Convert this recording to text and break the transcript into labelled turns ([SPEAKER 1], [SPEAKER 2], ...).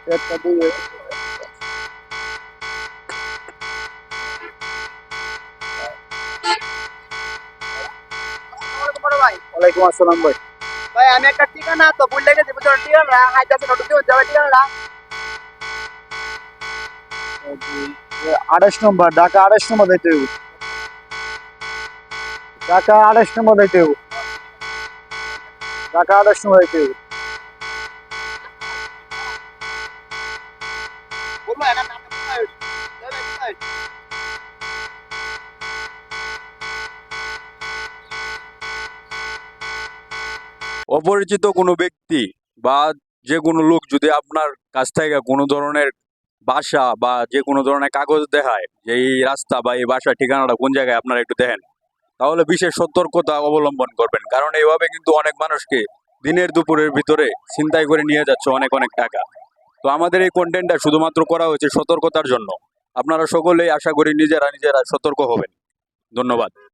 [SPEAKER 1] একটা দিয়ে
[SPEAKER 2] বড় ভাই
[SPEAKER 1] ওয়ালাইকুম আসসালাম ভাই।
[SPEAKER 2] ভাই আমি একটা ঠিকানা তো ভুলে গেছি বুঝছো ঠিকানা হাইতাছে নোট দিয়ে যাবে ঠিকানা
[SPEAKER 1] 28 নম্বর, ঢাকা 28 নম্বর যাইতে হইব। ঢাকা 28 নম্বর যাইতে হইব। ঢাকা 28 নম্বর যাইতে হইব।
[SPEAKER 2] বলবো এনার নামটা কোথায় যাবে কোথায়
[SPEAKER 3] অপরিচিত কোনো ব্যক্তি বা যে কোনো লোক যদি আপনার কাছ থেকে কোনো ধরনের বাসা বা যে কোনো ধরনের কাগজ দেখায় যে এই রাস্তা বা এই বাসার ঠিকানাটা কোন জায়গায় আপনারা একটু দেখেন, তাহলে বিশেষ সতর্কতা অবলম্বন করবেন, কারণ এইভাবে কিন্তু অনেক মানুষকে দিনের দুপুরের ভিতরে ছিনতাই করে নিয়ে যাচ্ছে অনেক অনেক টাকা। তো আমাদের এই কন্টেন্টটা শুধুমাত্র করা হয়েছে সতর্কতার জন্য। আপনারা সকলেই আশা করি নিজেরা নিজেরা সতর্ক হবেন। ধন্যবাদ।